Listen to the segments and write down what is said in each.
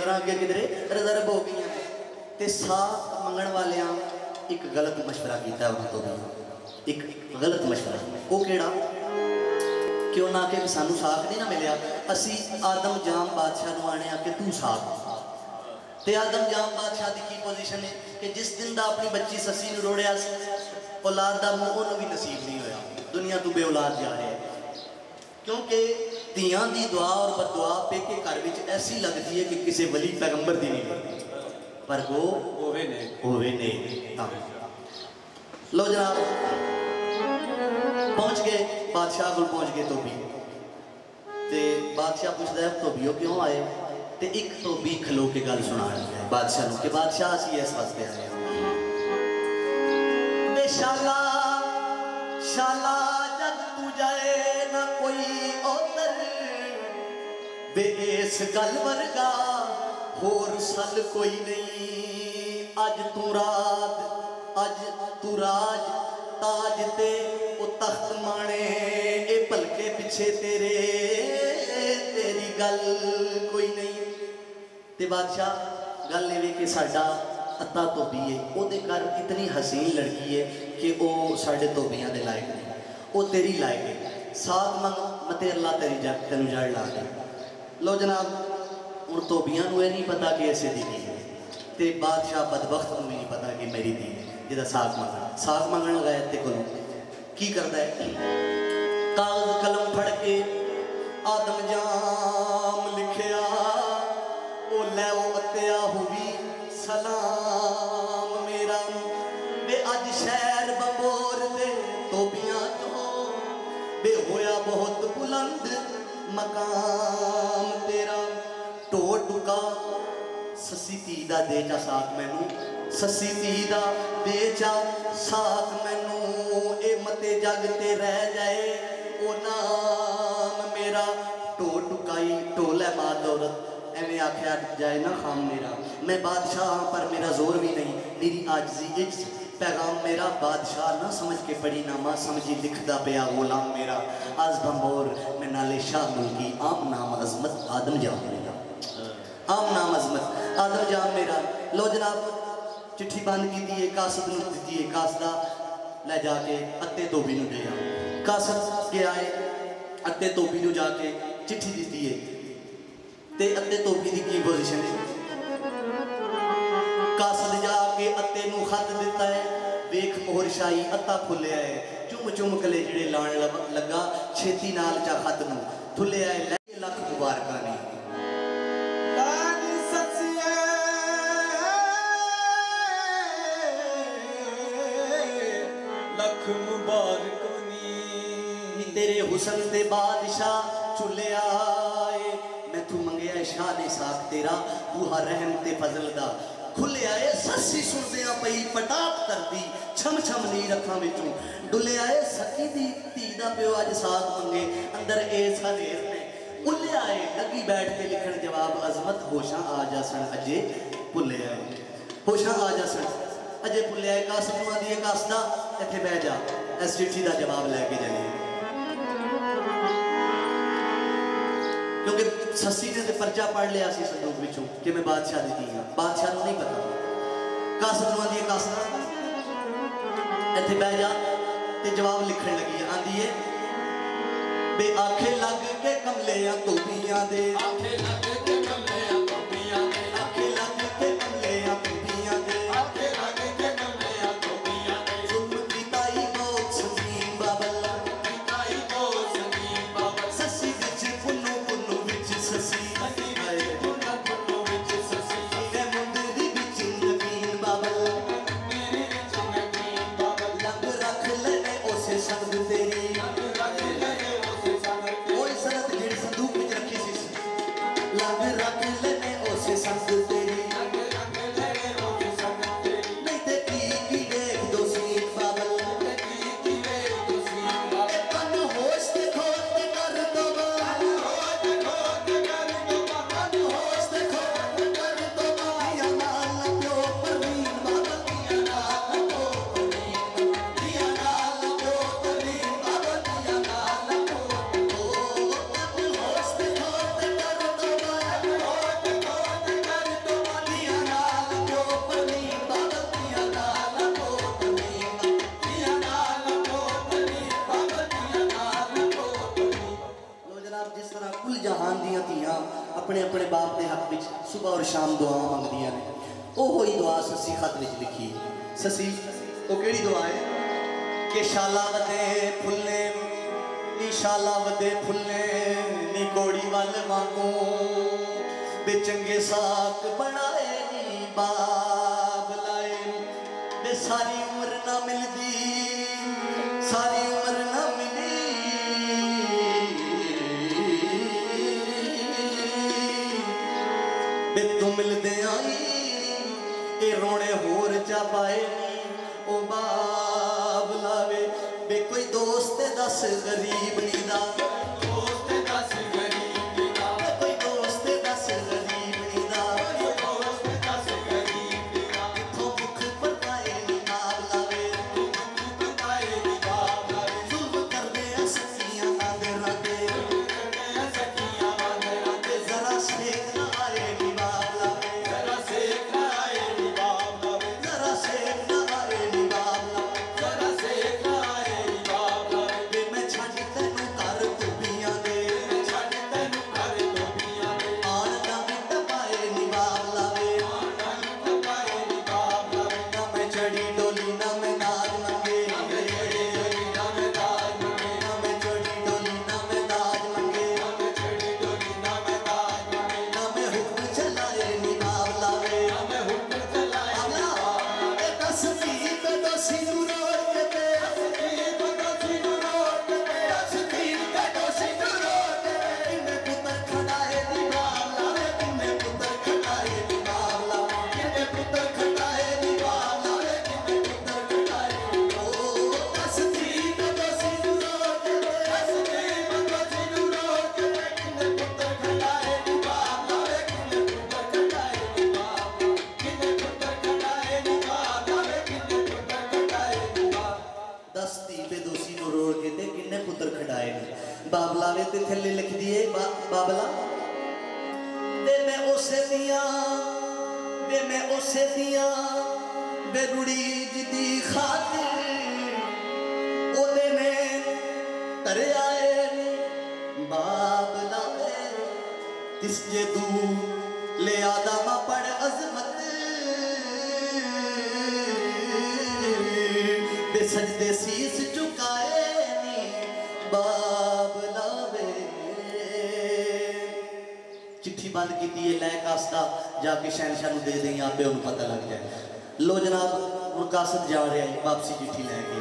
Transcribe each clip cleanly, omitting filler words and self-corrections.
नज़र अगे किधरे रिजर्व हो गई तो साथ मंगण वाले एक गलत मशवरा किया उन्होंने तो भी एक गलत मशवरा वो केड़ा कि उन्हें आके सानू साख नहीं ना मिलया असी आदम जाम बादशाह आने आके तू साख ते आदम जाम बादशाह की पोजीशन है कि जिस दिन का अपनी बच्ची ससी ने रोड़िया औलाद का मुँह उन्होंने भी नसीब नहीं होया दुनिया तो बेऔलाद जा रहा है क्योंकि धियां की दुआ और बददुआ पेके घर में ऐसी लगती है कि किसी वली पैगंबर की नहीं लगती पर वो होवे नहीं। लो जनाब पहुंच गए बादशाह को पहुंच गए धोबी ते बादशाह पूछता है धोबियो क्यों आए ते एक धोबी खलो के गल सुना बादशाह को कि बादशाह असी इस वास्ते आए शाला शाला जब तू जाए ना कोई ओतर बे इस गल वर्गा होर सल कोई नहीं अज तू राज ताज ते ओ तख्त माने ए भलके पिछे तेरी गल कोई नहीं ते बादशाह गल ये कि साडा अत्ता धोबी है ओदे घर इतनी हसीन लड़की है कि वो साढ़े धोबियां दे लायक नहीं वो तेरी लायक है साथ मंग मते अल्लाह तेरी तेन जड़ ला दे। लो जनाब हूँ धोबियां नहीं पता कि ऐसे दी है तो बादशाह बदबख्त को भी नहीं पता कि मेरी धी है जिदा साख मंगण गए ते को की करता है कागज कलम फड़ के आदम जाम लिखिया ओ लै अत्या हुई सलाम मेरा बे अज शहर बबोर दे धोबियां तो बे होया बहुत बुलंद मकाम तेरा टो टुका ससी धी दा दे जा साथ मैनू ससी धी दा दे जा साथ मैनू ए मते जग ते रह जाए ओ नाम मेरा टो टुकाई टोले मां दौलत एवं आख्या जाए ना खाम मेरा मैं बादशाह हाँ पर मेरा जोर भी नहीं मेरी आजिज़ी इज्ज पैगाम मेरा बादशाह ना समझ के पढ़ी ना माँ समझी लिखदा पिया गुलाम मेरा आज बंबोर मैं नाले शाह मुल्की आम नाम अजमत आदम जाम मेरा आम नाम अजमत आदम जाम मेरा। लो जनाब चिट्ठी बंद की है कासद दी है कासदा ले जाके अत्ते धोबी नूं दे कासद के आए अत्ते धोबी नूं जाके चिट्ठी दी है ते अत्ते धोबी की की पोजीशन है कासद जाके अत्ते नूं खत दिता है वेख मोहर शाही अत्ता खुलिया है चुम चुम कले जिहड़े लाण लगा छेती नाल चा खत नूं खुलिया है ले लख मुबारकां ने लख मुबारकां तेरे हुसन दे बादशाह चुले आए मैं तू मंगया शाह ने साख तेरा बूहा रहम ते फजल दा खुले आए ससी सुनदियां पई पटाक करदी छम छम नी रखां विचों डुले आए सकी दी धी दा प्यो अज साख मंगे अंदर ए सनेर ने उले आए लगी बैठ के लिखण जवाब अजमत होशां आ जा सन अजे भुले आए होशां आ जा सन अजे भुले आए कासद नूं आंदी है कासदा इत्थे बह जा इस चिट्ठी दा जवाब लैके जाइए क्योंकि ससी ने तो परचा पढ़ लिया सी संदूक विचों कि मैं बादशाह दी धी हाँ बादशाह को नहीं पता कासद नूं आंदी है कासदा इत्थे बह जा ते जवाब लिखण लगी आंदी है बे आखे लग के कमलियां धोबियां दे आखे लग के कमलियां धोबियां दे आखे लग के कमलियां धोबियां दे आखे लग के कमलियां धोबियां दे जुल्म की ताई बहुत संगीन बाबल ताई बहुत संगीन बाबल ससी विच पुन्नू पुन्नू विच ससी आए पुन्नू पुन्नू विच ससी ते मुंदरी विच नगीन बाबल मेरे विच नगीन बाबल लग रख ले ओसे संग तेरी लग रख ले ओसे संग कोई सनत जेड़ी संदूक विच रखी सी लग में सुबह और शाम दुआ मंगदियां ने ओहो ही दुआ ससी खत में लिखी ससी वो केड़ी दुआ है कि शाला वदे फुल्ले नी शाला वदे फुल्ले नी गोड़ी वाल वांगू बे चंगे साक बनाए नी बाब लाए बे सारी उम्र ना मिलदी सारी उम्र ना मिली बे तू मिलदे आई ए रोने होर चा पाए ओ बाब लावे बे कोई दोस्त दस गरीब नी दा दोस्त दस गरीब नी दा कोई दोस्त दस गरीब नी दा दोस्त दस गरीब नी दा इथों भुख पकाए नी बाब लावे भुख पकाए नी बाब लावे जुल्म करदे सखियां आदरां ते सखियां आदरां ते जरा सेक ना आए नी बाब लावे जरा सेक ना आए नी बाब लावे जरा सेक ना आए नी बाब लावे जरा सेक ना आए नी बाब लावे वे मैं छड्ड तैनू कर धोबियां दे मैं छड्ड तैनू कर धोबियां दे आन दा मिट पाए नी बाब लावे आन दा मिट पाए नी बाब लावे ना मैं चढ़ी डोली ना मैं दाज मंगे ना मैं चढ़ी डोली ना मैं दाज मंगे ना मैं चढ़ी डोली ना मैं दाज मंगे ना मैं चढ़ी डोली ना मैं दाज मंगे ना मैं हुक्म चलाए नी बाब लावे ना मैं हुक्म चलाए नी बाब लावे दस दी पे दोसी नू रोक के दस दी पे दोसी नू रोक के दस दी पे दोसी नू रोक के किन्ने पुत्र खड़ाए नी बाब लावे किन्ने पुत्र खड़ाए नी बाब लावे किन्ने पुत्र खड़ाए नी बाब लावे किन्ने पुत्र खड़ाए ओ दस दी पे दोसी नू रोक के दस दी पे दोसी नू रोक के किन्ने पुत्र खड़ाए नी बाब लावे किन्ने पुत्र खड़ाए नी बाब किन्ने पुत्र खड़ाए नी बाब लावे किन्ने पुत्र खड़ाए नी बाब दस दी पे दोसी नू रोक के ते किन्ने पुत्र खड़ाए नी बाब लावे ते थल्ले लिख दिए बाबला वे मैं उसे दिया वे रुड़ी जिदी खातिर ओदे ने तरे आए बाब लावे तिस जे दू ले आदमा पड़ अजमत बे सजदे शीस झुकाए नी बाब लावे चिट्ठी बंद की लै कास्ता जाके शहनशाह नूं दे दें आपे उन्हें पता लग जाए लो जनाब हुण कासत जा रहा है वापसी चिट्ठी लैके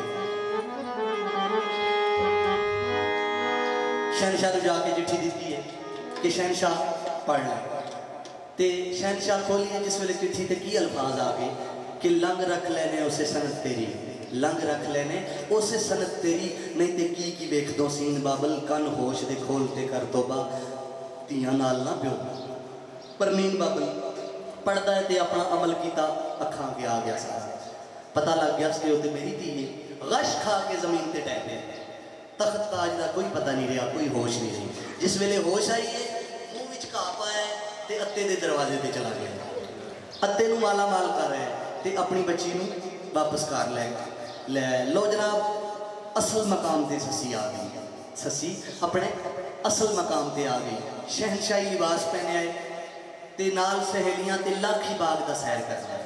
शहनशाह नूं जाके चिट्ठी दी है कि शहनशाह पढ़ लै ते शहनशाह खोलिए जिस वेले चिट्ठी ते की अल्फाज आ गए कि लंग रख लेने उसे सनत तेरी लंग रख लेने उसे सनत तेरी नहीं ते की वेख दो सीन बाबल कन होश दे खोलते कर तोबा तियां नाल ना प्यो परमीन बाबल पढ़ता है ते अपना अमल किया अखा के आ गया सा पता लग गया कि वो मेरी धी है गश खा के जमीन ते टह पे तख्त ताज का कोई पता नहीं रहा कोई होश नहीं रही जिस वेले होश आई है मुँह विच घा पाया ते अत्ते दे दरवाजे ते चला गया अत्ते नूं माला माल कर रहा है ते अपनी बच्ची नूं वापस कर ले लो जनाब असल मकाम ते ससी आ गई ससी अपने असल मकाम ते आ गई शहनशाही लिबास पहने आए ते नाल सहेलियां ते लाखी बाग दा सैर करना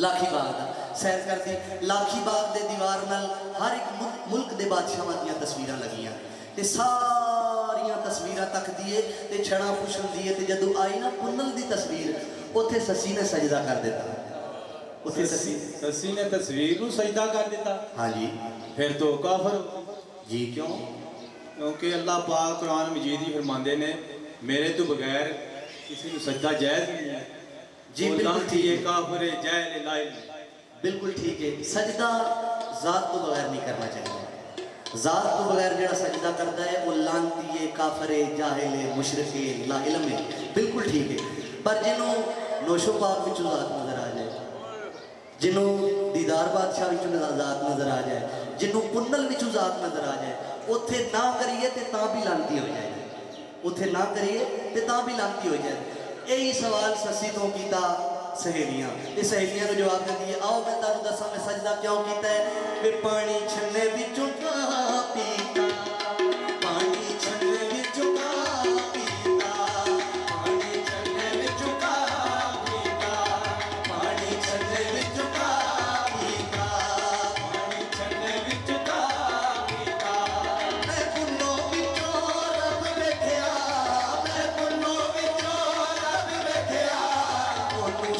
लाखी बाग दा सैर करती लाखी बाग दे दीवार नाल हर एक मुल्क दे बादशाहां दियां तस्वीरां लगियां ते सारियां तस्वीरां तकदी है ते छड़ा खुश हुंदी है ते जदों आई ना पुन्नल दी तस्वीर उत्थे ससी ने सजदा कर दिता उत्थे ससी ने तस्वीर नूं सजदा कर दिता हाँ जी फिर तो काफिर जी क्यों क्योंकि अल्लाह पाक कुरान मजीद ही फरमाते ने मेरे तो बगैर किसी को सजदा जायज़ नहीं है जी बिल्कुल ठीक है काफिर जाहिल लाइल बिल्कुल ठीक है सजदा ज़ात तो बगैर नहीं करना चाहिए ज़ात तो बगैर जो सजदा करता है वो लानती है काफिर जाहिल मुशरिक ला इल्म है बिल्कुल ठीक है पर जिन्हों नोशो पाक विचों ज़ात नज़र आ जाए जिन्हों दीदार बादशाह विचों ज़ात नज़र आ जाए जिन्हों पुन्नल विचों ज़ात नज़र आ जाए उत्थे ना करिए ते तां भी लानती हो जाए उत्थे ना करिए ते तां भी लानती हो जाए यही सवाल ससी तो कीता सहेलियां ते सहेलियां को जवाब देती है आओ मैं तुहानू दसां मैं सजदा क्यों कीता है वे पानी छन्ने विचों का पीता पानी छन्ने विचों का पीता पानी छन्ने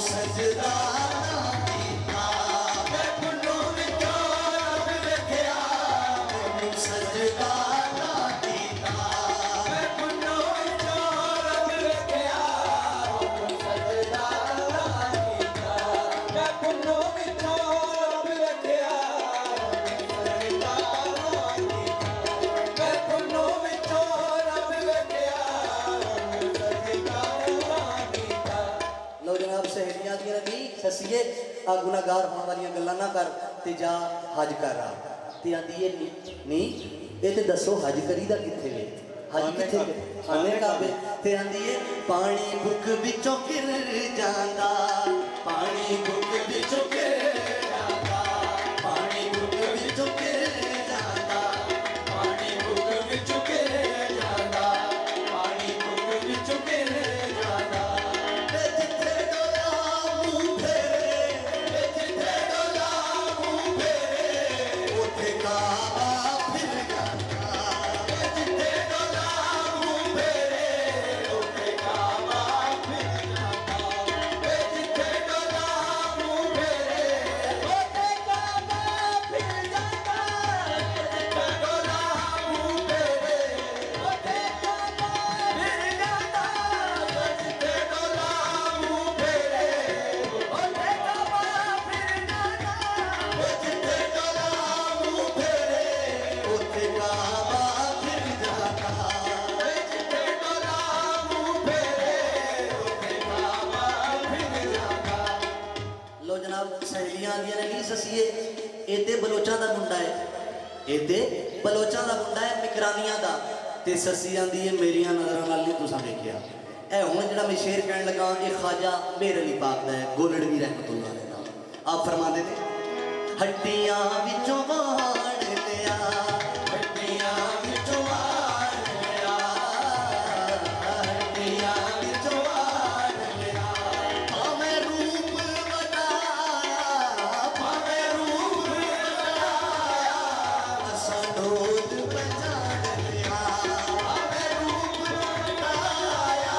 सजदा ना कीता मैं पुन्नू विचों रब वेखिया मैनू सजदा ना कीता मैं पुन्नू विचों रब वेखिया मैनू सजदा ना कीता मैं पुन्नू विचों रब वेखिया मैनू सजदा ना कीता मैं पुन्नू विचों रब वेखिया मैनू सजदा ना कीता। लो जनाब सहेलियां दी रही ससीए आ गुनाहगार होने वाली गल्लां ना कर ते जा हज कर आ ते आंदी है नहीं ये ते दसो हज करीदा किथे वे हज किथे खाने काबे ते आंदी है पानी बुक विचों गिर जांदा पानी बुक विचों गिर जांदा पानी बुक विचों गिर जांदा पानी बुक विचों गिर जांदा पानी बुक विचों गिर जांदा ते जिथे डोला मुंह फेरे जिथे डोला मुंह फेरे उथे काबा फिर जांदा जिथे डोला मुंह फेरे उथे काबा फिर जांदा जिथे डोला मुंह फेरे उथे काबा फिर जांदा जिथे डोला मुंह फेरे उथे काबा फिर जांदा जिथे डोला मुंह फेरे उथे काबा फिर जांदा जिथे डोला मुंह फेरे उथे काबा फिर जांदा जिथे डोला मुंह फेरे उथे काबा फिर जांदा। लो जनाब सहेलियां आंदियां ने नहीं ससीए इते बलोचां दा मुंडा है इते बलोचां दा मुंडा है मिकरानियां दा ते ससी आंदी है मेरियां नज़रां नाल नहीं तुसां देखिया ए हुण जेड़ा मैं शेर कहण लगा ये ख्वाजा मेर अली पाक दा है गोलड़वी रहमतुल्लाह अलैह दा आप फरमांदे ने हड्डियां विचों वाड़ लिया हड्डियां विचों वाड़ लिया हड्डियां विचों वाड़ लिया भावें रूप वटाया भावें रूप वटाया असां डोज पहचान लिया भावें रूप वटाया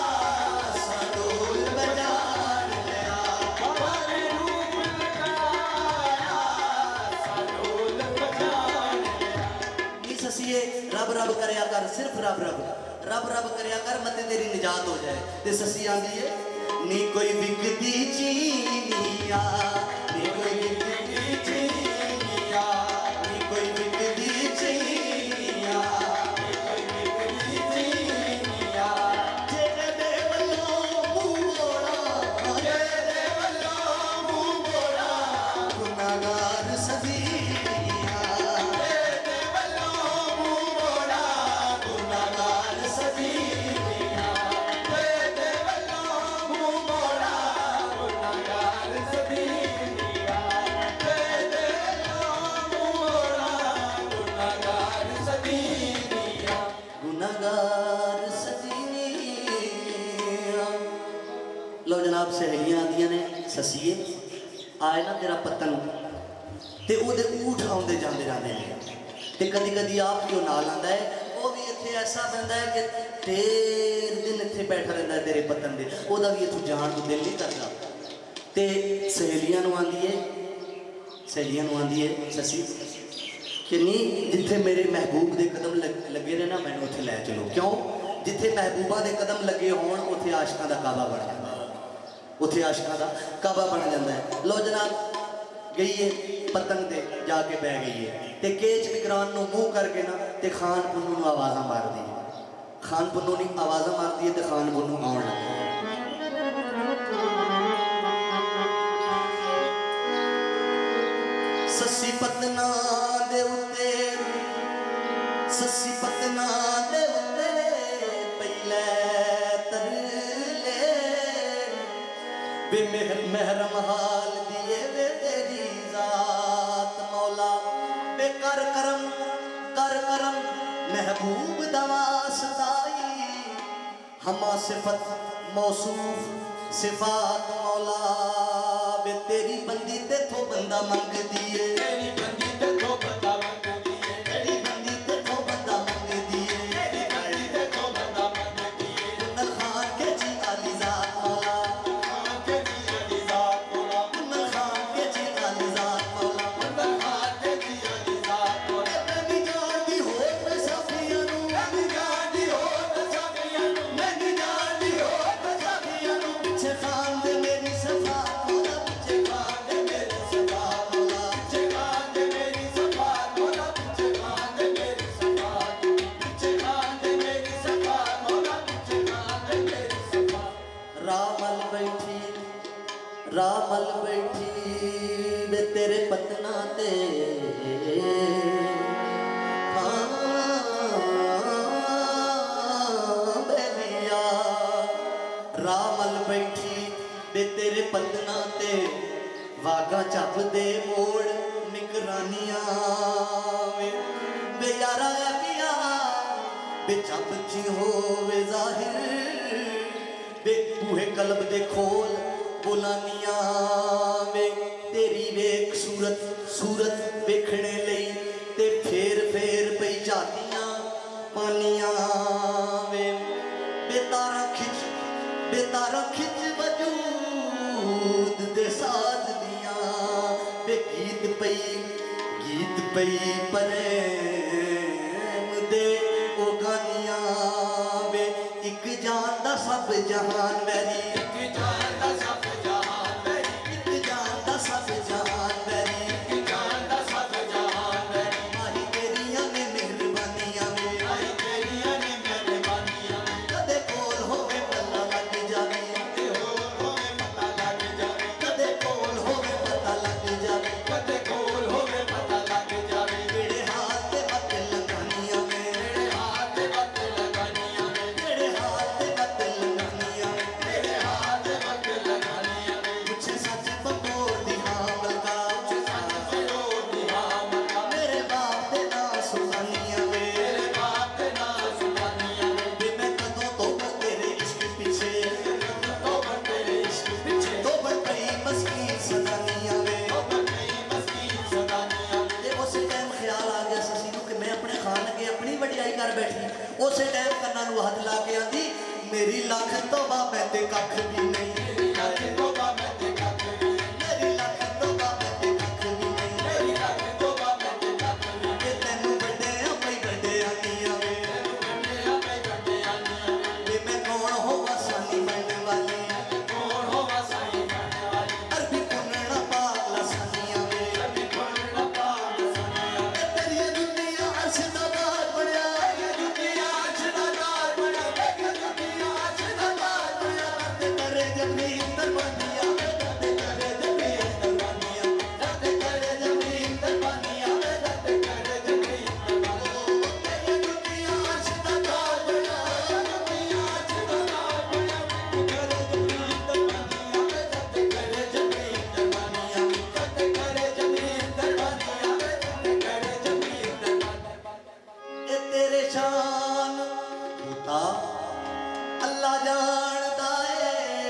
असां डोज पहचान लिया भावें रूप वटाया असां डोज पहचान लिया। नी ससीए रब रब करया कर सिर्फ रब रब रब रब करया कर मते तेरी निजात हो जाए ते ससी आंदी है नी कोई विकदी चीनिया नी कोई विकदी चीनिया नी कोई विकदी चीनिया नी कोई विकदी चीनिया जेड़े दे वल्लों मुंह मोड़ा जेड़े दे वल्लों मुंह मोड़ा गुनाहगार सदीया जेड़े दे वल्लों मुंह मोड़ा गुनाहगार सदीया जेड़े दे वल्लों मुंह मोड़ा गुनाहगार सदीया जेड़े दे वल्लों मुंह मोड़ा गुनाहगार सदीया गुनाहगार सदीया। लो जनाब सहेलियां आंदियां ने ससीए आए ना तेरा पत्तन ते ओदे ऊठ आउंदे जांदे रहंदे ने ते कदी कदी आप जो नाल आंदा है वो भी इत्थे ऐसा बंदा है कि ढेर दिन इत्थे बैठा रहंदा है तेरे पत्तन दे ओदा भी इत्थों जाण नूं दिल नहीं करदा ते सहेलियां नूं आंदी है ससी कि नहीं जिथे मेरे महबूब दे कदम लगे ने ना मैनूं उत्थे लै चलो क्यों जिथे महबूबा दे कदम लगे होण उत्थे आशिकां दा काबा बन जांदा उत्थे आशिकां दा काबा बन जांदा है। लो जनाब गई है पतंग ते जाके बह गई है ते केच विकरान नूं मूँह करके ना ते खान पुन्नू नूं आवाज़ां मार दी खान पुन्नू ने आवाज़ां मार दी ते खान पुन्नू आउण लग गया। ससी पतना दे उत्ते ससी पतना दे उत्ते पहले तरले बे महरम हाल दिए वे तेरी जात मौला बे कर करम महबूब दवासताई हमा सिफत मौसूफ सिफात मौला बे तेरी बंदी ते थो बंदा मंग दिए तेरी बंदी ते थो बंदा मंग दिए तेरी बंदी ते थो बंदा मंग दिए तेरी बंदी ते थो बंदा मंग दिए खान के जी अली जात मौला खान के जी अली रामल बैठी वे तेरे पतना ते बेलिया रामल बैठी वे तेरे पतना ते वागा चप दे मोड़ निगरानियां वे यारा पिया वे चप ची हो वे जाहिर वे बूहे कलब दे खोल बुलानियां वे तेरी वेख सूरत सूरत वेखने लई ते फेर फेर पई जातियां पानियां वे बेतारा खिच वजूद दे साज दियां वे गीत पई प्रेम दे ओ गानियां वे एक जान दा सब जहान वैरी उसे टाइम कन्ना नू हाथ ला के आंदी मेरी लख तोबा मैं ते कख भी नहीं मेरी लख तोबा मैं ते कख भी मेरी लख तोबा मैं ते कख भी नहीं मेरी लख तोबा मैं ते कख भी के तैनू बड़े अपई बड़े आनियां वे तैनू बड़े अपई बड़े आनियां वे मैं कौन होवा सानी बनने वाली कौन होवा सानी बनने वाली अरबी कुनना पागला सानियां वे अरबी कुनना पागला सानियां तेरी दुनिया अर्श दा बार पड़या अल्लाह जानता है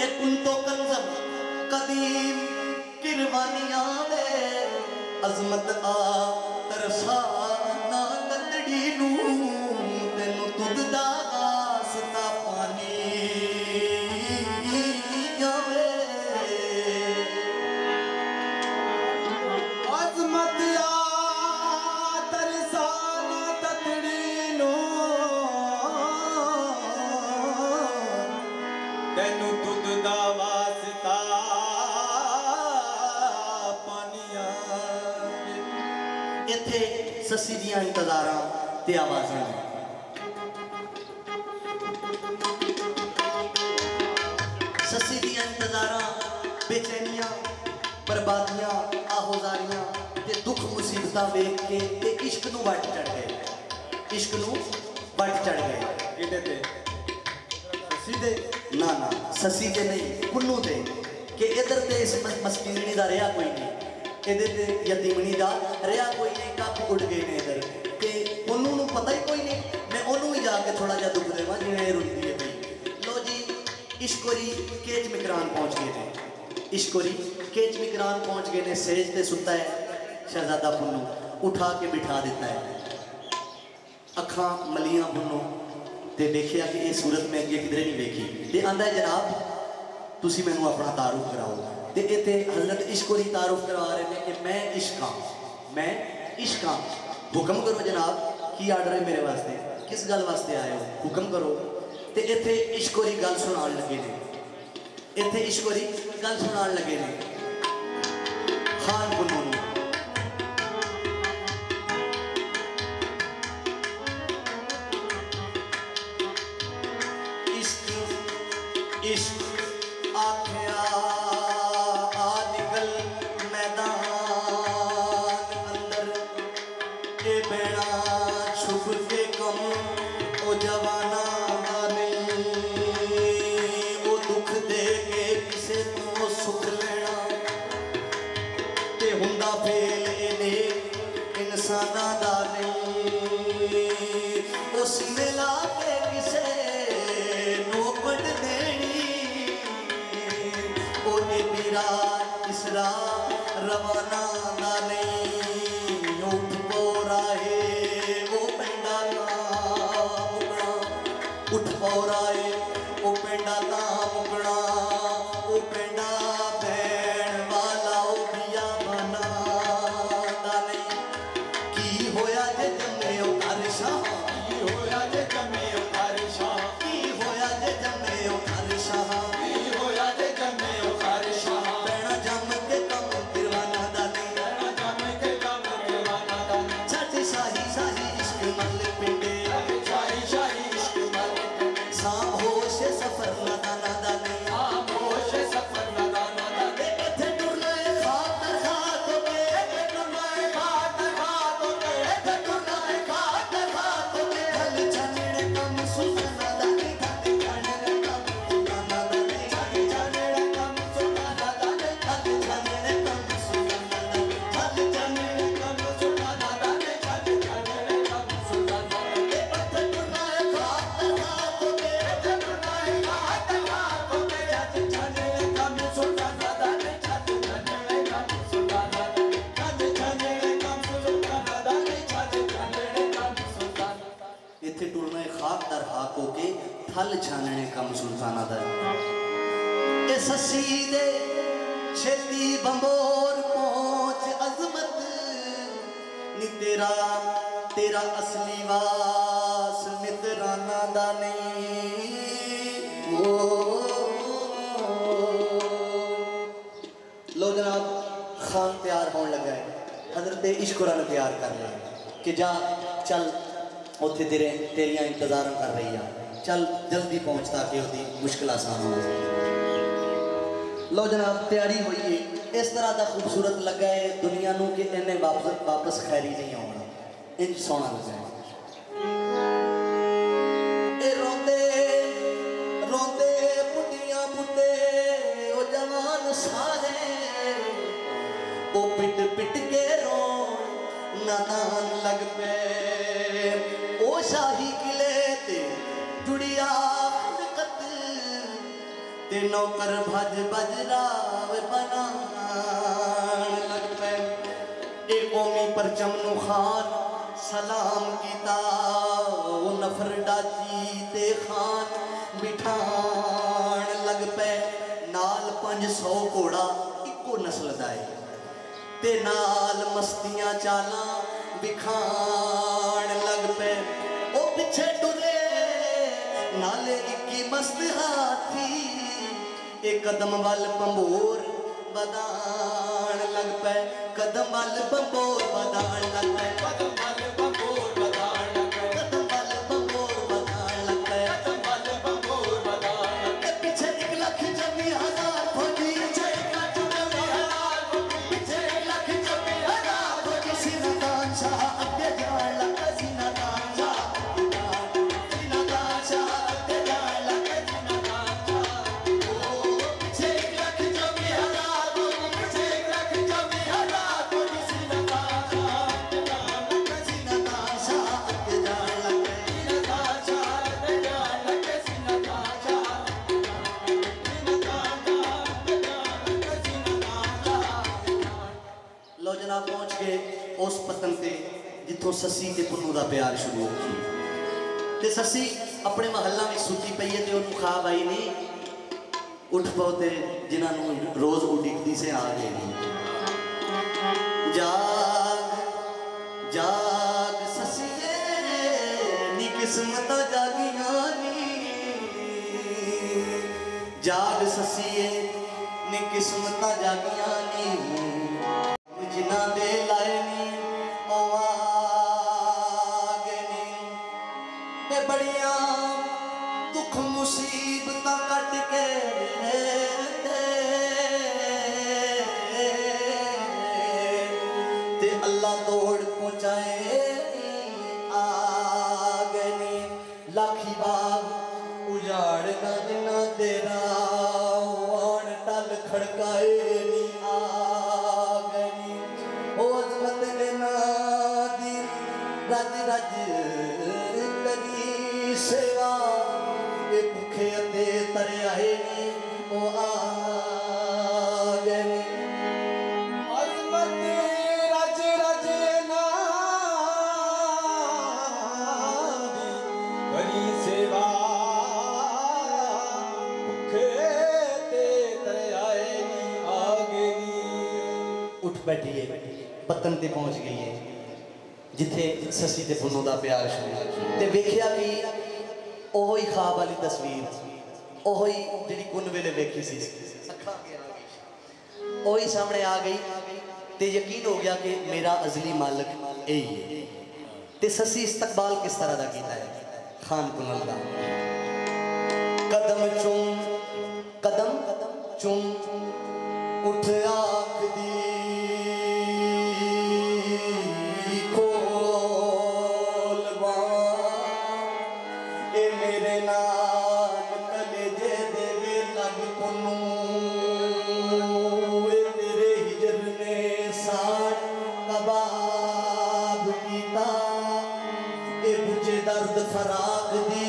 एक उनको कंजम कदीम किरवानियां दे अजमत आ तरसा ना तंदड़ी नू तेनू तुद दा आसता पानी आवे अजमत आ तरसा ना तंदड़ी नू तेनू तुद दा वास्ता पानियां इत्थे सस्सी दियां इंतजारां ते आवाज़ां सस्सी दियां इंतजारां बेचैनियां बर्बादियां आहोजारियां ते दुख मुसीबतां वेख के ते इश्क नू वट चढ़ गए इश्क नू वट चढ़ गए किते ते सीधे ना ना ससी दे नहीं कुन्नू दे कि इधर ते इस मस्कीनी दा रहा कोई नहीं इधर ते यतीमनी दा रहा कोई नहीं कप उड़ गए ने इधर ते कुन्नू नू पता ही कोई नहीं मैं ओनू ही जाके थोड़ा जा दुख देवां जिवें रुलदी है भाई लो जी इश्कोरी केच मिकरान पहुंच गए थे इश्कोरी केच मिकरान पहुंच गए ने सेज ते सुता है शहजादा पुन्नू उठा के बिठा देता है अखां मलियां पुन्नू ते देखिया कि ये सूरत में अगे किधरे नहीं देखी ते आंदा है जनाब तुसी मैनू अपना तारुफ कराओ ते इत्थे हजरत इश्कोरी तारुफ करवा रहे हैं कि मैं इश्क हाँ हुक्म करो जनाब की आर्डर है मेरे वास्ते किस गल वास्ते आए हो हुक्म करो ते इत्थे इश्कोरी गल सुनान लगे ने इत्थे इश्कोरी गल सुनान लगे ने खान पुन्नू इश्क आख्या आ निकल मैदान अंदर के बैणा छुप के कम ओ जवाना नहीं वो दुख दे के किसे तो सुख लेना ते हुंदा फेल इने इंसाना दा नहीं उस मिला के किसे नोपट देनी ओने मेरा इसरा रवाना दा नहीं उठ पोरा है वो पेंडा ना मुकना उठ पोरा है वो पेंडा ना मुकना वो पेंडा भैन वाला ओ दिया बना दा नहीं की होया जे जमे ओ घर शाह की होया जे जमे ओ घर शाह की होया जे जमे ओ घर शाह की होया जे जमे ओ घर शाह बैणा जम के कम दीवाना दा नहीं बैणा जम के कम दीवाना दा नहीं छठ शाही शाही इश्क मल पिंडे शाही शाही इश्क मल पिंडे साम होश सफर लगाना दा नहीं साम होश सफर लगाना दा नहीं इथे टुरना है खातर खातो के इथे टुरना है खातर खातो के इथे टुरना है खातर खातो के हल जाने कम सुनाना दा नहीं हल जाने कम सुनाना दा नहीं हल जाने कम सुनाना दा नहीं हल जाने कम सुनाना दा नहीं हल जाने कम सुनाना दा नहीं हल जाने कम सुनाना दा नहीं इथे टुरना है खातर खातो के इथे टुरना है खातर खातो के हल जाने कम सुनाना दा नहीं हल जाने कम सुनाना दा नहीं हल जाने कम सुनाना दा नहीं हल जाने कम सुनाना इथे टुरना है खाक दर खाक होके थल छानने कम सुल्ताना दा ए ससी दे छेती बंबोर पहुंच अजमत नी तेरा तेरा असली वास नितराना दा नहीं लो जनाब खान तैयार होने लगा है हजरत इश्कुरा ने तैयार कर लिया कि जा चल उत्थे तेरियां इंतजार कर रही है चल जल्दी पहुंच ताकि उसकी मुश्किल आसान हो जाए लो जनाब तैयारी हुई है इस तरह का खूबसूरत लगा है दुनिया नू कि इन्हें वापस खैरी नहीं आना इंज सोना लगा है ए रोंदे रोंदे बुढ़ियां बुढ़े ओ जवान सारे ओ पिट पिट के रो नादान लग पे ओ शाही किले ते जुड़िया खिदकत ते नौकर भज बजराव बनान लग पे ए कौमी परचम नु खान सलाम कीता ओ नफर डाची ते खान बिठान लग पे नाल 500 घोड़ा इको नस्ल दा है ते नाल मस्तियां चालां बिखान लग पे ओ पिछे टुरे नाले इक्की मस्त हाथी एक कदम वाल पंबोर बदान लग पे कदम वाल पंबोर बदान लग पे कदम वाल पंबोर बदान लग पे कदम वाल पंबोर बदान लग पे कदम वाल पंबोर बदान लग पे पीछे 1,24,000 फौजी पीछे 1,24,000 पीछे 1,24,000 फौजी सीना दान शाह अगे जान लग सीना दान शाह सीना दान शाह अगे जान लग सीना दान शाह ओ पीछे 1,24,000 पीछे 1,24,000 फौजी सीना दान शाह अगे जान लग सीना दान शाह अगे जान लग सीना दान शाह अगे जान लग सीना दान शाह लो जनाब पहुंच गए उस पतन से जिथों ससी ते पुन्नू का प्यार शुरू हो गया ते ससी अपने महल्ला में सुती पई है ते उन्होंने ख्वाब आई नहीं उठ पाओ ते जिन्होंने रोज उडिकती से आ गए नहीं जाग जाग ससिए नी किस्मत जागियां नी जाग ससिए नी किस्मत जागियां नी जिन्ना दे लाए नी आगे नी ते बड़ियां दुख मुसीबत कट के अल्लाह दौड़ पहुंचाए आगनी लाखी बाग उजाड़ ना तेरा आन टल खड़काए नी आगनी ओ अजमत लेना दी रज रज करी सेवा ये भुखे अते तरे आए नी ओ आगनी बैठिए पत्तन ते पहुंच गई है जिथे ससी ते पुन्नू दा प्यार शुरू ते वेखिया कि ओही ख्वाब वाली तस्वीर ओही जिहड़ी कुन वेले वेखी सी अखां अगे आ गई ओही सामने आ गई ते यकीन हो गया कि मेरा अजली मालिक यही है ते ससी इस्तकबाल किस तरह दा कीता है खान कुनल दा कदम चुम उठ आँख दी दर्द फराक दी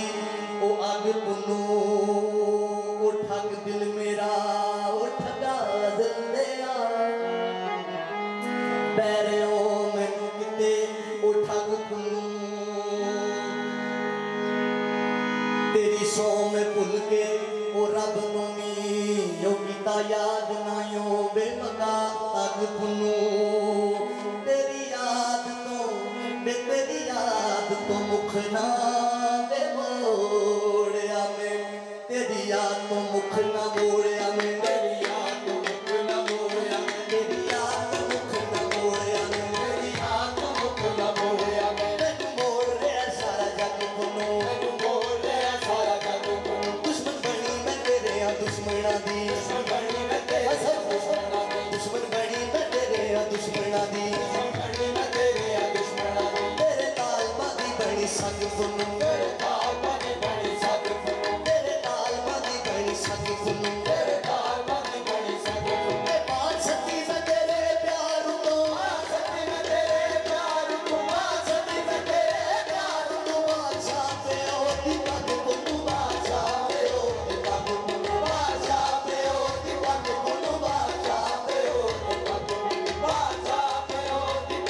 ओ अग पुन्नू ओ ठग दिल मेरा ओ ठगा दिल दिया पैरे ओ मैनू किते ओ ठग पुन्नू तेरी सौ में भुल के ओ रब नू नी यो कीता याद ना यो बेमगा ठग पुन्नू तेरी याद तो मुख ना दे मोड़िया में तेरी याद तो मुख ना मोड़िया में तेरी याद तो मुख ना मोड़िया में तेरी याद तो मुख ना मोड़िया में तेरी याद तो मुख ना मोड़िया में तेनू मोड़ रहा सारा जग पुन्नू तेनू मोड़ रहा सारा जग पुन्नू दुश्मन बनी मैं तेरे दुश्मना दी दुश्मन बनी मैं तेरे दुश्मना दी दुश्मन बनी मैं तेरे दुश्मना दी सग पुन्नू तेरे ताल बादी बड़ी सग पुन्नू तेरे ताल बादी बड़ी सग पुन्नू तेरे ताल बादी बड़ी सग पुन्नू बात सच्ची मैं तेरे प्यार को बात सच्ची मैं तेरे प्यार को बात सच्ची मैं तेरे प्यार को बादशाह पे ओ दीपक पुन्नू बादशाह पे ओ दीपक पुन्नू बादशाह पे ओ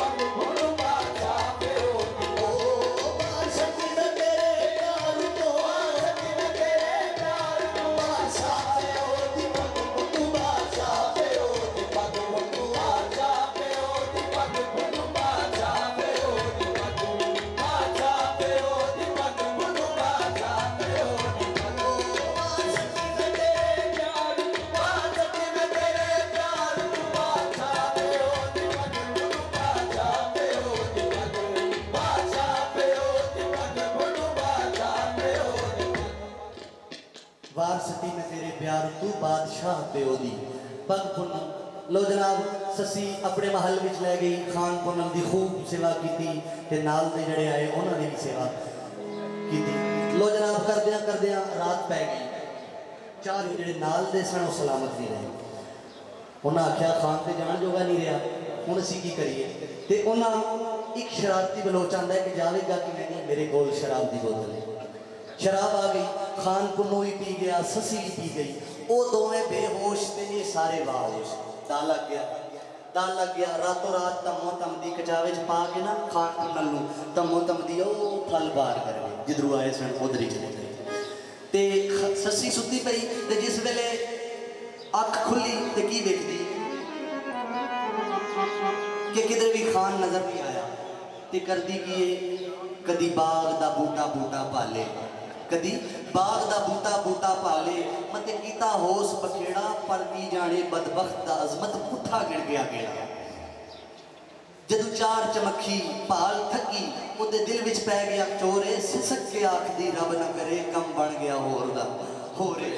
दीपक पुन्नू बादशाह पे ओ दीपक पुन्नू बादशाह पे ओ दीपक पुन्नू बादशाह पे ओ वारसती में तेरे प्यार तू बादशाह पे ओदी पग पुन्नू लो जनाब ससी अपने महल विच लै गई खान पुन्नम दी खूब सेवा की ते नाल दे जड़े आए उन्होंने भी सेवा की लो जनाब करदियां रात पै गई चार जड़े नाल दे सन सलामत नहीं रहे उन्हें आख्या खान ते जान जोगा नहीं रहा हुण असीं की करिए ते उन्हें एक शरारती बलोच आंदा है कि जावेगा कि नहीं मेरे कोल शराब की बोतल है शराब आ गई खान पुन्नू ही पी गया ससी भी पी गई वो दोवें बेहोश ते ये सारे बाहोश दा लग गया रातों रात तमो तम दी कचावे च पा के ना खान पुन्नल नू तमो तम दी ओ फल बार कर गए जिधरों आए सन उधर ही चले गए ते ससी सुती पई ते जिस वेले अख खुली ते की देखदी कि किधर भी खान नजर नहीं आया ते करदी की कदी बाग दा बूटा पाले कदी बाग दा बूटा पाले मते कीता होश बखेड़ा पर की जाने बदबख्त दा अजमत पुठा गिर गया गेड़ा जदू चार चमखी पाल थकी उदे दिल विच पै गया चोरे सिसक के आखदी रब न करे कम बन गया होर दा होरे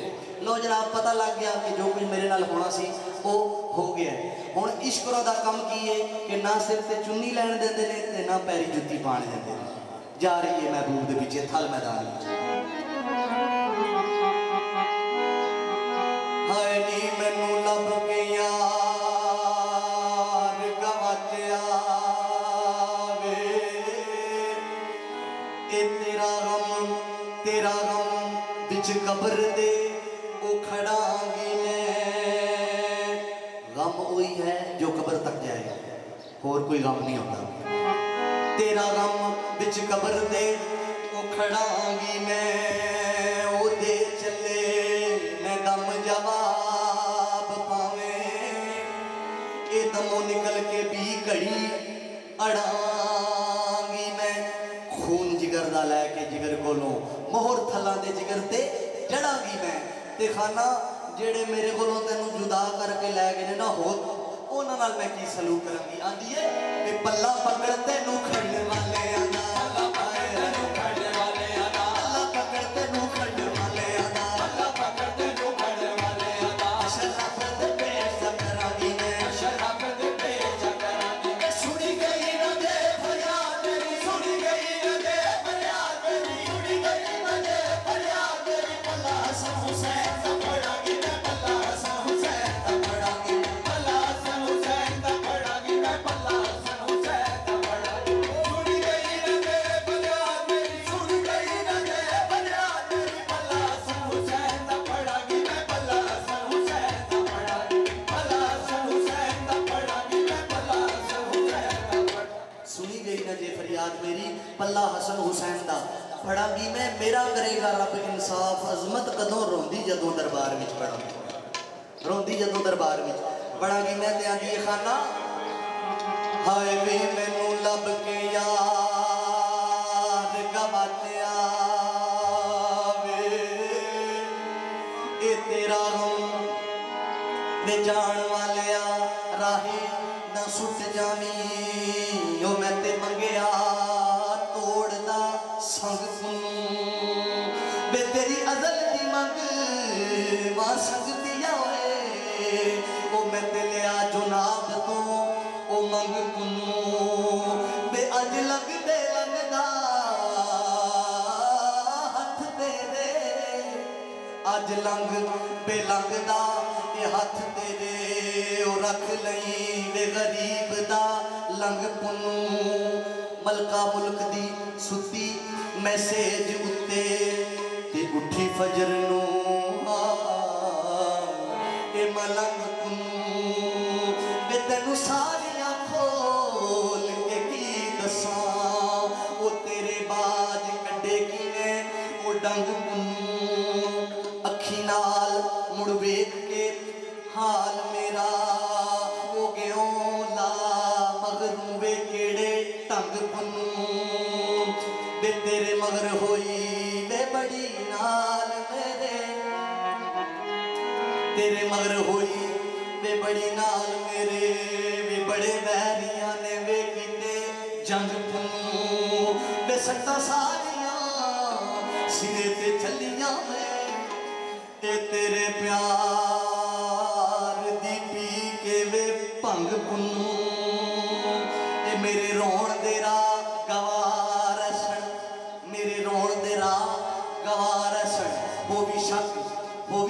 लो जनाब पता लग गया कि जो कुछ मेरे नाल होना सी वो हो गया है। हुण इश्करों का कम की है कि ना सिर ते चुन्नी लैन देंदे ने ते ना पैरी जुत्ती पाने देंदे ने। जा रही है महबूब दे पीछे थल मैदान में। हाय नी मैनू लब के यार गवाचया वे ए तेरा गम बिच कब्र दे ओ खड़ांगी मैं। गम वही है जो कब्र तक जाएगा, और कोई गम नहीं होता। तेरा गम बिच कब्र दे ओ खड़ांगी मैं, ओ दे चले मैं दम जवाब पावे ए दमों निकल के भी घड़ी अड़ांगी मैं। खून जिगर दा लैके जिगर कोलों मोहर थलां दे जिगर ते जड़ांगी मैं। ते खाना जेड़े मेरे कोलों तेनू जुदा करके लै गए ना हो उन्हां नाल मैं की सलूक करांगी। आंदी है कि पल्ला पकड़ तेनू खड़ने वाले आना, पल्ला पकड़ तेनू खड़ने वाले आना, पल्ला पकड़ तेनू खड़ने वाले आना, पल्ला पकड़ तेनू खड़ने वाले आना। शराब दे पेश करांगी मैं, शराब दे पेश करांगी मैं। सुनी गई ना दे फरियाद मेरी, सुनी गई ना दे फरियाद मेरी, सुनी गई ना दे फरियाद मेरी। पल्ला हसन हुसैन दा पढ़ांगी मैं, पल्ला हसन हुसैन दा पढ़ांगी मैं, पल्ला हसन हुसैन दा पढ़ांगी मैं, पल्ला हसन हुसैन दा पढ़ांगी। सुनी गई ना दे फरियाद मेरी, सुनी गई ना दे फरियाद मेरी। पल्ला हसन हुसैन दा पढ़ांगी मैं, पल्ला हसन हुसैन दा पढ़ांगी, पल्ला हसन हुसैन दा पढ़ांगी मैं, पल्ला हसन हुसैन दा पढ़ांगी। सुनी गई ना जे फरियाद मेरी, पल्ला हसन हुसैन दा पढ़ांगी मैं। मेरा करेगा रब इंसाफ, अजमत कदों रोंदी जदों दरबार विच पढ़ांगी, रोंदी जदों दरबार विच पढ़ांगी मैं। ते आंदी है खाना हाय वे मैनू लब के यार गवाचया वे ए तेरा गम दे जान वालिया राही ना सुट जावी। ओ मैं ते मंगया तोड़दा संग सुनू बे तेरी अजल दी मंग मां संग दिया होए। ओ मैं ते लिया जुनाब तो ओ मंग कुनू बे अज लगदे लगदा हथ तेरे, अज लंघ बे लंघदा ए हथ तेरे। ओ रख लई वे गरीब दा लंघ पुनू। मलका मुल्क दी सुती मैसेज उत्ते ते उठी फजर नू ए मलंग पुनू बे तैनू सारियां खोल के की दसां। ओ तेरे बाज कड्डे किने ओ डंग पुनू। अखी नाल मुड़ वेख के हाल मेरा ओ गयों ला मगरू वे केड़े ढंग पुनू बे तेरे मगर होई बे बड़ी नाल मेरे, तेरे मगर होई बे बड़ी नाल मेरे। वे बड़े वैरियां ने वे कीते जंग पुनू बे सट्टा सारियां सिरे ते चलियां मैं। ते तेरे प्यार दी पी के वे भंग पुनू ए मेरे रोण दे राह गवार सन, मेरे रोण दे राह गवार सन। वो भी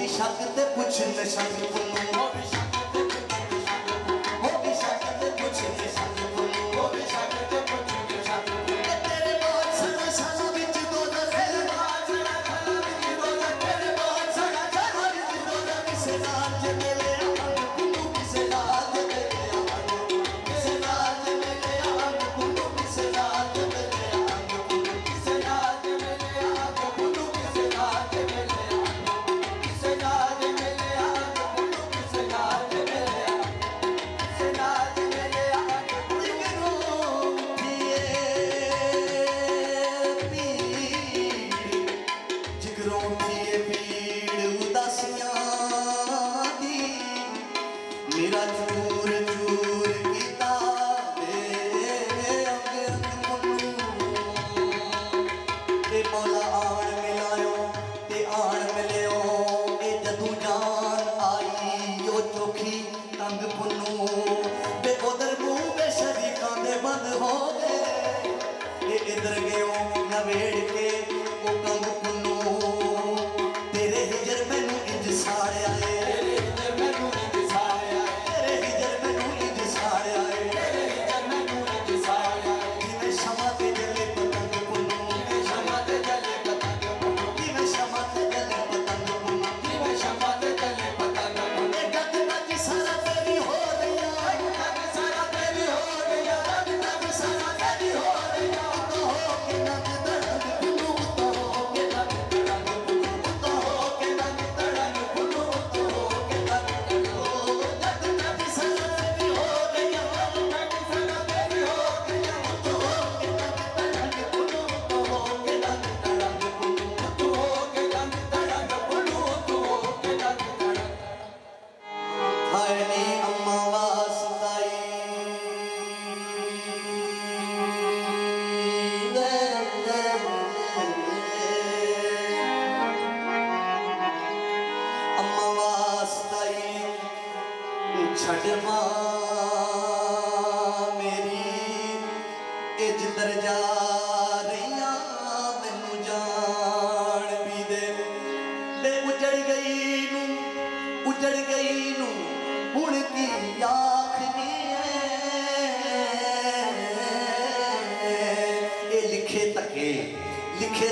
शक ते कुछ न शक पुनू, वो भी शक ते कुछ न शक पुनू, वो भी शक ते कुछ न शक पुनू। तेरे बाल सड़ा सड़ा विच दो दा, तेरे बाल सड़ा सड़ा विच दो दा, तेरे बाल सड़ा सड़ा विच दो दा। किसे नाल मिले आंग पुनू, किसे नाल मिले आंग, किसे नाल मिले आंग पुनू, किसे नाल मिले आंग पुनू, किसे नाल मिले आंग पुनू, किसे नाल मिले आंग, किसे नाल मिले आंग पुनू, किसे नाल मिले आंग, किसे नाल मिले आंग पुनू। जिगरों उठिए पीड़ उदासियां दी हाय नी अम्मा वास्ताई अम्मा वास्ताई छड़ मां मेरी ए जिधर जा रही मैनू जान भी दे उजड़ गई नू हुण की आखनी है लिखे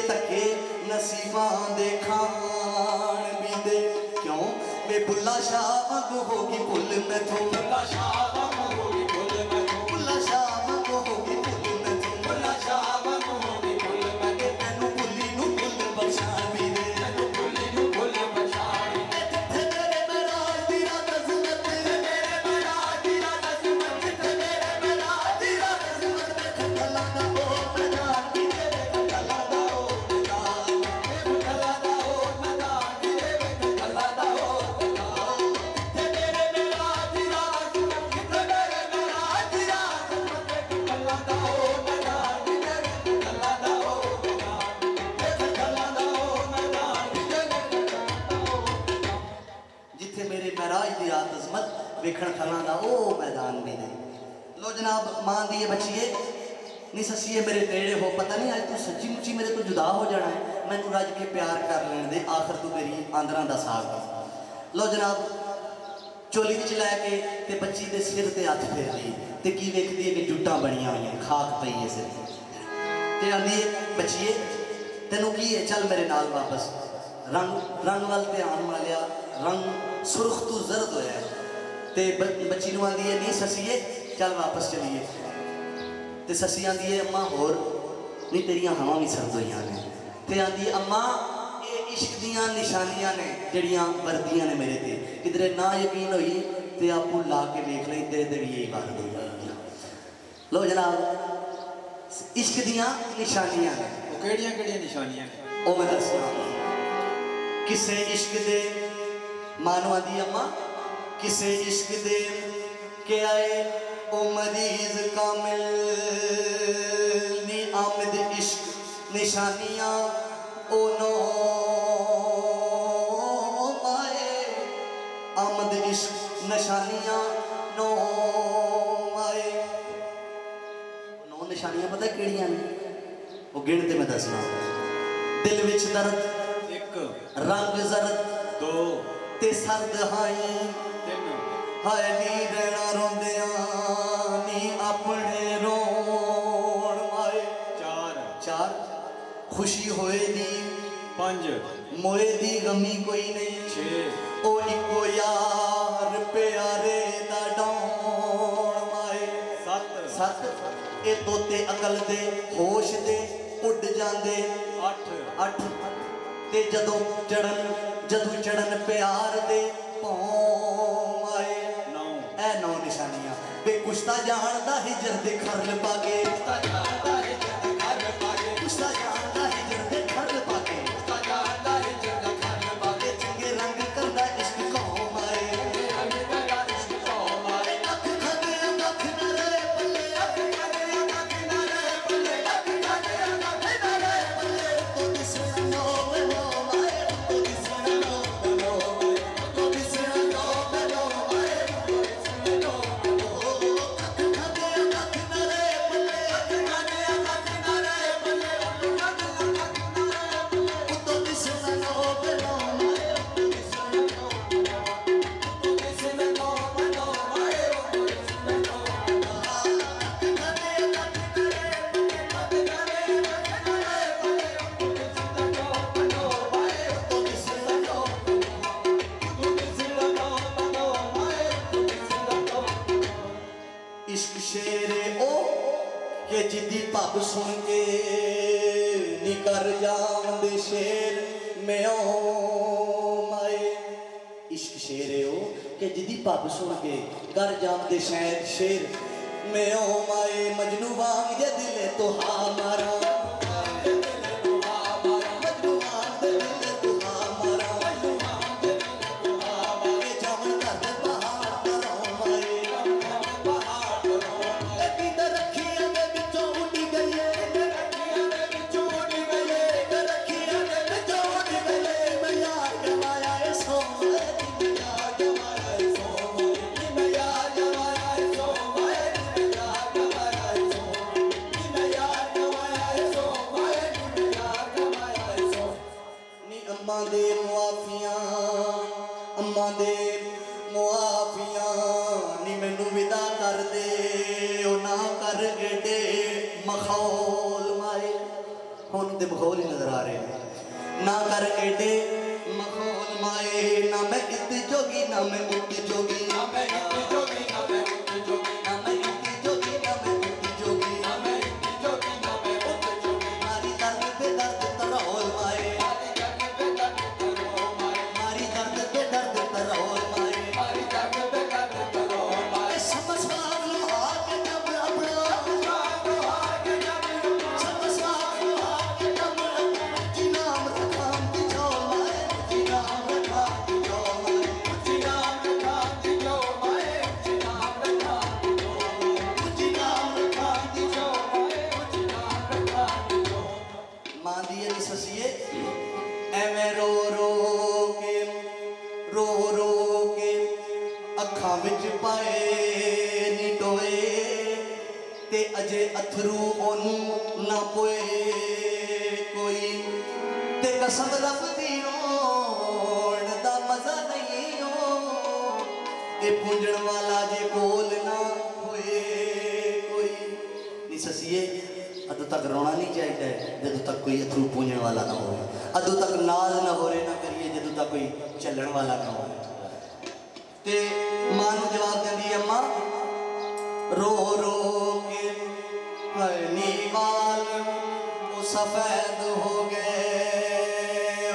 तके नसीबां दे खान भी दे क्यों वे बुल्ला शाह वांगू होगी भुल मैथों बुल्ला शाह वांगू होगी भुल मैथों बुल्ला शाह वांगू होगी भुल मैथों बुल्ला शाह वांगू होगी भुल मैथों मैनू भुल्ली नू भुल बख्शाण भी दे मैनू भुल्ली नू भुल बख्शाण जिथे मेरे मेराज दी रात अज़मत मेरे मेराज दी रात अज़मत जिथे मेरे मेराज दी रात अज़मत खला दा ओ मैदान भी दे खला दा ओ मैदान खला दा ओ मैदान भी दे खला दा ओ वेखण खला दा ओ मैदान भी दे लो जनाब मां दी बच्चीए नी ससीए मेरे नेड़े हो पता नहीं अज तू सच्ची मुच्ची मेरे तो जुदा हो जाना है मैनू रज के प्यार कर लेने दे आखिर तू मेरी आंदरां दा साग लो जनाब चोली विच लैके ते बच्ची दे सिर ते हथ फेरदी ते की वेखदी है कि जुट्टां बणियां होईयां खाक पई है सिर ते आंदी है बच्चीए तैनू की है चल मेरे नाल वापस रंग वाल ध्यान वालिया रंग सुरख तू जर्द होया ते बच्ची नूं आंदी है नहीं ससीए चल वापस चलीए ते ससी आंदी है अम्मा होर नहीं तेरियां हवां भी सर्द होईयां ने ते आंदी है अम्मा ये इश्क दियां निशानियां ने जड़ियां वर्दियां ने मेरे ते किधरे ना यकीन होई ते आपू ला के देख ले तेरे ते भी यही बात हो जाएगी लो जनाब इश्क दियां निशानियां ने वो केड़ियां निशानियां ने ओ मैं दसना किसे इश्क दे मानो आंदी अम्मा किसे इश्क दे के आए ओ मरीज कामिल नी आमद इश्क निशानियां ओ नो आए आमद इश्क निशानियां नो आए नो निशानियां पता केड़ियां ने वो गिनते मैं दसना दिल विच दर्द एक रंग जर्द दो ते सर्द हाई हाय नी रहना रोंदियां नी अपने रोण माए चार खुशी होए दी पांच मोए दी गमी कोई नहीं छे ओ इको यार प्यारे दा डौण माए सत ए तोते अकल दे होश दे उड़ जांदे अठ ते जदों चढ़न प्यार दे भौं आए ए नौ निशानियां बे कुश्ता जानदा हिजर दे खरल पाके कुश्ता जानदा हिजर दे खरल पाके कुश्ता जानदा हिजर दे खरल पाके कुश्ता जानदा हिजर दे खरल पाके चंगे रंग करदा इश्क कौम आए चंगे रंग करदा इश्क कौम आए अख खगे अख न रे बल्ले अख खगे अख न रे बल्ले अख खगे अख न रे बल्ले तो दिसना नो आए तो दिसना नो तो दिसना नो आए पग सुन के निकर जाऊं शेर में ओ माए इश्क शेर है ओ के जिदी पग सुन के कर जाऊं शेर में ओ माए मजनू वांग जे दिले तो हा मारा ते मखौल ही नजर आ रहे हैं। ना कर एडे मखौल माए, ना मैं इत जोगी ना मैं उत जोगी, ना मैं इत जोगी ना मैं उत जोगी, ना मैं इत जोगी ना मैं उत जोगी, ना मैं इत जोगी ना मैं उत जोगी। मारी दर्द पे दर्द तरौल माए, मारी दर्द पे दर्द तरौल माए, मारी दर्द पे दर्द तरौल माए, मारी दर्द पे दर्द तरौल माए। समझ वालों आके जब अपना, समझ वालों आके जब अपना, समझ वालों आके जब अपना, जी नाम रखा दी जो माए, जी नाम रखा दी जो माए, जी नाम रखा दी जो माए, जी नाम रखा दी जो माए, जी नाम रखा दी जो माए, जी नाम रखा दी जो। मां दी ये ससिए एवें रो रो के, रो रो के अखां विच पाए नी टोए, ते अजे अथरू ओनू ना पोए कोई, ते कसम रब दी रोण दा मजा नहीं हो, ए पूंजण वाला जे कोल ना होए कोई। नी ससिए अदों तक रोना नहीं चाहिए जदों तक कोई अथरू पूंजण वाला ना हो, अदों तक नाज ना हो रे ना करिए जदों तक कोई चलण वाला ना हो। ते मां नूं जवाब देंदी अम्मा रो रो के हनी वाल वो सफेद हो गए,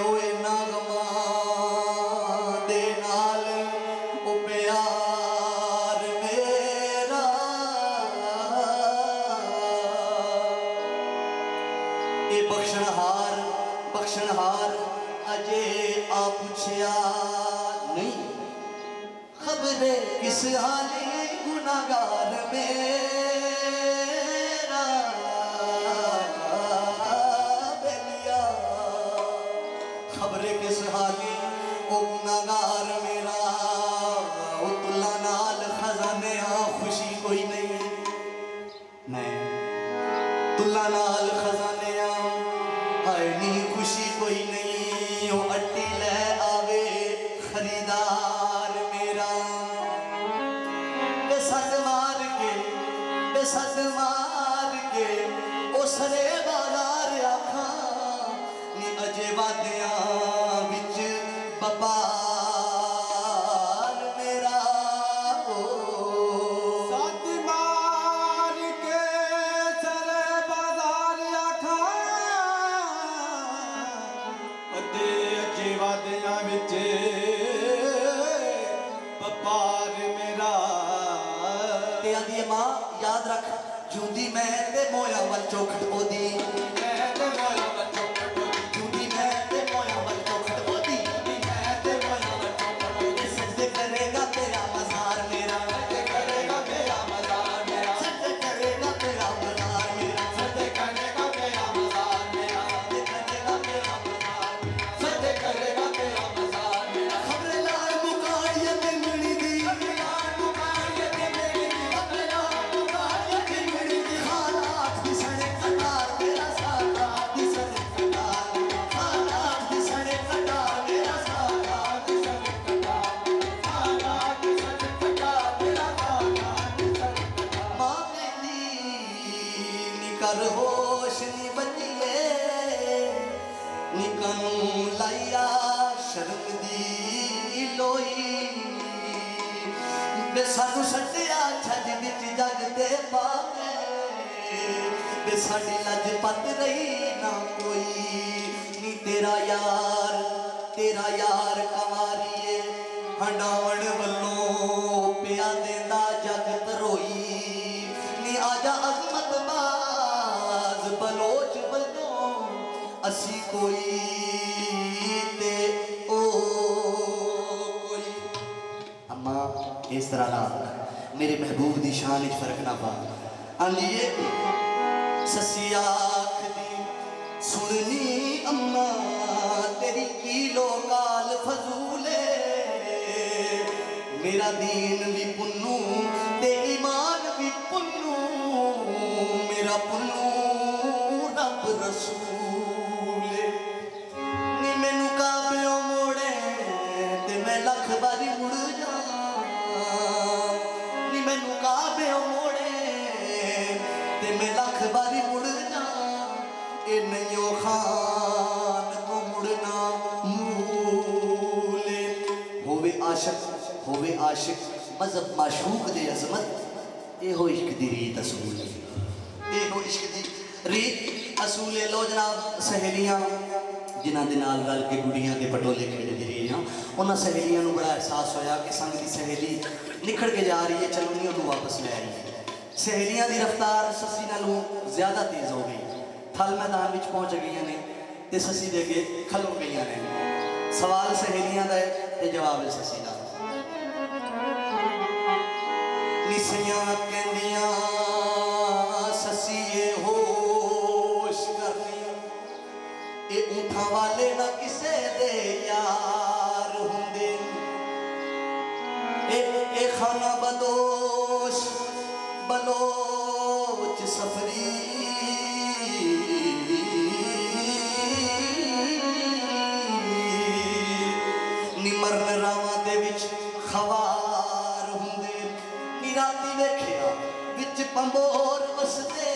ओए नगमा दे नाल ओ प्यार मेरा, ए बख्शनहार बख्शनहार अजे आ पुछया नहीं, खबरे किस हाले गुनागार मेरा बेलिया, खबरे किस हाले ओ गुनागार मेरा, ओ तुल्ला नाल खजाने खुशी कोई नहीं, नहीं तुल्ला नाल खजाने हाय नी खुशी कोई नहीं, ओ अट्टी ले आवे खरीदार मेरा, बेसद मार के बेसद मार के ओ सरे बाजार आखा नी अजे वादियां विच बपार मेरा, ओ सत मार के सरे बाजार आखा, अते अजे वादियां विच व्यापार मेरा। ते आंदी है मां याद रख जूंदी मैं ते मोया वल चौखट ओदी, मैं ते मोया वल चौखट ओदी, जूंदी मैं ते मोया वल चौखट ओदी, मैं ते मोया वल चौखट ओदी। सजदे करेगा तेरा मज़ार मेरा, सजदे करेगा तेरा मज़ार मेरा, सजदे करेगा तेरा मज़ार मेरा, सजदे करेगा तेरा मज़ार मेरा, सजदे करेगा तेरा मज़ार मेरा, सजदे करेगा तेरा मज़ार मेरा। खबरे लाल मुकाड़िया ते मिली दी, खबरे लाल मुकाड़िया ते मिली दी, खबरे लाल मुकाड़िया ते मिली दी, हालात दी सड़े कटार मेरा सारा दी सड़े कटार, हालात दी सड़े कटार मेरा सारा दी सड़े कटार, हालात दी सड़े कटार मेरा सारा दी सड़े कटार। मां कहंदी नी कर होश नी बचिए, नी कानू लाइया शर्म दी लोई, बे सानू सट्टिया छज विच जग ते पाके, बे साडी लज पत रही ना कोई, नी तेरा यार कमारीए हंडावण वल्लों पिया देंदा जग तरोई, नी आजा अजमत बाज बलोच वल्लों असी कोई ते ओ कोई। अम्मा इस तरह ना मेरे महबूब दी शान विच फर्क ना पा। आंदिए सस्सी आखदी सुननी अम्मा तेरी कीलो काल फजूले, मेरा दीन भी पुन्नू ते ईमान भी पुन्नू, मेरा पुन्नू रब रसूले। नी मैनू काबलियों मोड़े ते मैं लख बारी मुड़ जा, नी मैनू काबलियों मोड़े ते मैं लख बारी मुड़ जा, ए नहीं खां होवे आशिक मजहब माशूक दे अजमत एहो इश्क दी रीत असूल एहो इश्क दी रीत असूल लो जनाब सहेलियां जिन्हां दे नाल रल के गुड़ियां के पटोले खेडदी रही उन्हां सहेलियां नूं बड़ा एहसास होया कि संग दी सहेली निखड़ के जा रही है चलो नहीं उन्होंने वापस ले आई सहेलियां दी रफ्तार ससी नालों ज़्यादा तेज़ हो गई थल मैदान में पहुंच गई ने ते ससी दे अगे खलो गई ने सवाल सहेलियां दा ते जवाब है ससी दा निसियां कहंदियां ससी ये होश करनी ए ऊंठा वाले ना किसे दे यार हुंदे ए खाना बदोश बलोच सफरी निमरन रावां दे विच खवार हुंदे निराती वेखिया विच पंबोर वसदे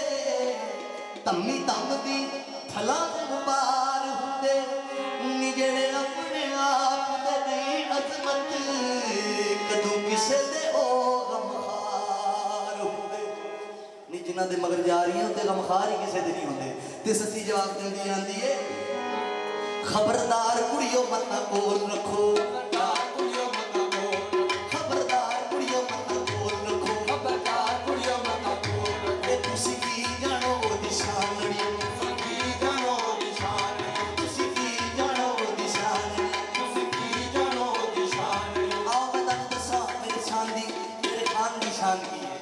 तम्मी तम दी थला मुबार हुंदे नी जेड़े अपने आप दे नहीं अजमत कदों किसे दे ओ गमखार हुंदे नी जिन्हां दे मगर जा रही होंदे गमखार ही किसे दे नहीं होंदे ते ससी जवाब दिंदी आंदी है खबरदार कुड़ियो मत कोल रखो खबरदार कुड़ियो मत कोल रखो खबरदार कुड़ियो मत कोल रखो तुसी की जानो दिशान लड़ियो तुसी की जानो दिशान तुसी की जानो दिशान तुसी की जानो दिशान आओ मैं दसा मेरे शान दी मेरे खान दी शान की है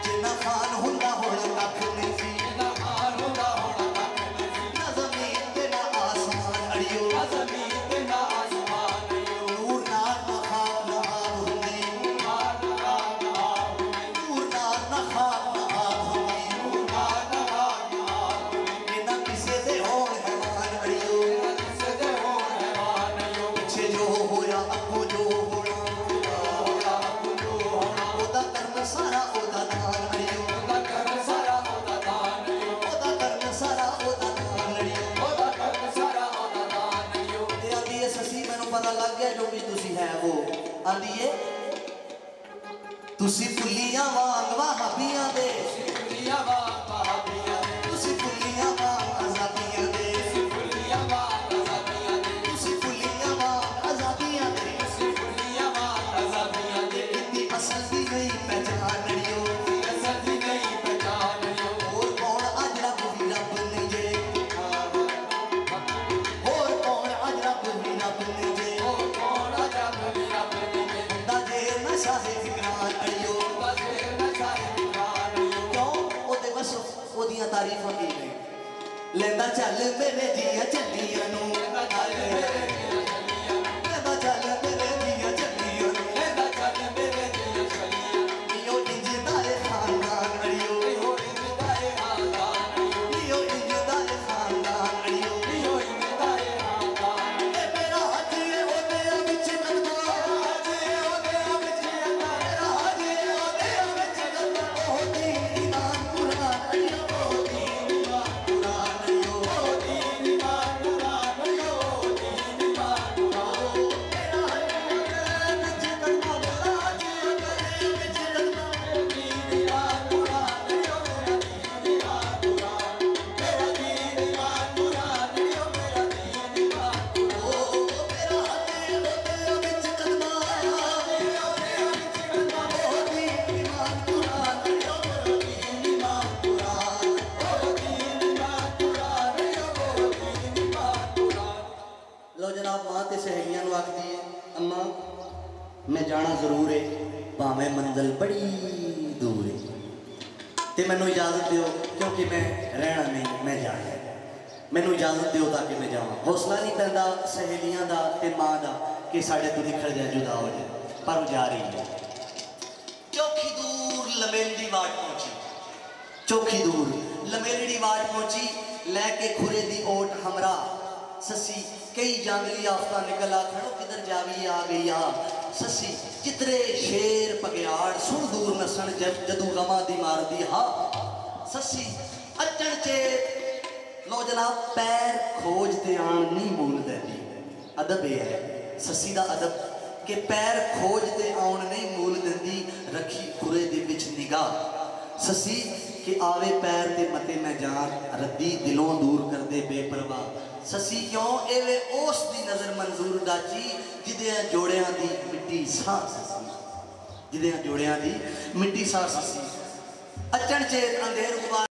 जिन्ना खान हुंदा होण कख नहीं सी जिन्ना खान हुंदा होण कख नहीं सी ना ज़मीन ते ना आसमान अड़ियो ना ज़मीन ते ना आसमान अड़ियो नूर नार ना खाक ना आब हुंदी नूर नार ना खाक ना आब हुंदी नूर नार ना खाक ना आब हुंदी नूर नार ना खाक ना आब हुंदी ना किसे दे होण हैवान अड़ियो ना किसे दे होण हैवान अड़ियो पिछे जो होया अगो जो होना होया अगो जो होना ओदा कर्म सारा ओदा दान अड़ियो ओदा कर्म सारा ओदा दान अड़ियो ओदा कर्म सारा ओदा दान अड़ियो ओदा कर्म सारा ओदा दान अड़ियो ते आंदी है ससी मैनू पता लग गया जो भी तुसी है वो आंदी है तुसी फुल्लियां वांग वहाबियां दे तुसी फुल्लियां वांग वहाबियां दे तुसी फुल्लियां वांग आजादियां दे तुसी फुल्लियां वांग आजादियां दे तुसी फुल्लियां वांग आजादियां दे तुसी फुल्लियां वांग आजादियां दे इतनी असल दी नहीं पहचान अड़ियो असल दी नहीं पहचान अड़ियो और कौन अज रब भी रब नहीं जे और कौन अज रब भी रब नहीं जे और कौन अज रब भी रब नहीं जे हुंदा जे नशा है विकरान अड़ियो हुंदा जे नशा है विकरान अड़ियो क्यों ओदे बस ओदियां तारीफां की ने लेंदा चल मेरे जिया चलियां नू लेंदा चल मेरे जिया चलियां लेंदा चल मेरे जिया चलियां लेंदा चल मेरे जिया चलियां इयो इंजदा ए खानदान अड़ियो इयो इंजदा ए खानदान अड़ियो इयो इंजदा ए खानदान अड़ियो इयो इंजदा ए खानदान ए मेरा हज ए ओदे विच गंदा हज ए ओदे विच गंदा मेरा हज ए ओदे विच गंदा ओ दीन ईमान कुरान अड़ियो ओ दीन ईमान कुरान अड़ियो ओ दीन ईमान कुरान अड़ियो ओ दीन ईमान कुरान मेरा हज ए ओदे विच गंदा मेरा हज ए ओदे विच गंदा ओ दीन ईमान कुरान अड़ियो मेरा दीन ईमान कुरान मेरा दीन ईमान कुरान अड़ियो मेरा दीन ईमान कुरान ओ मेरा हज ए ओदे विच गंदा हज ए ओदे विच गंदा ओ दीन ईमान कुरान अड़ियो मेरा दीन ईमान कुरान ओ दीन ईमान कुरान अड़ियो मेरा दीन ईमान कुरान लो जनाब मां ते सहेलियां नूं आखदी है अम्मा मैं जाना जरूर है भावें मंजिल बड़ी दूर है ते मैनू इजाजत दिओ क्योंकि मैं रहना नहीं मैं जाना है मैनू इजाजत दिओ ताकि मैं जावां हौसला नहीं पैंदा सहेलियां दा ते मां दा कि साडे तो निखड़ जाए जुदा हो जाए पर वो जा रही है चौखी दूर लमेलड़ी वाट पहुंची चौखी दूर लमेलड़ी वाट पहुंची लैके खुरे दी ओट हमरा ससी कई जांगली आफ्ता निकला खड़ो किधर जावी आ गई आ ससी चित्रे शेर पगियाड़ सुन दूर नसन जदू गमा दी मार दी हा ससी अचन चेत लो जनाब पैर खोज ते आन नहीं मूल दी अदब ये है ससी दा अदब कि पैर खोज ते आउण नहीं मूल दिंदी रखी खुरे दे विच निगाह ससी कि आवे पैर ते मते मैं जान रद्दी दिलों दूर कर दे बेपरवाह ससी क्यों एवे ओस दी नजर मंजूर डाची जिदे जोड़ियां दी मिट्टी सा ससी जिदे जोड़ियां दी मिट्टी सा ससी अचन चेत अंधेर गुबार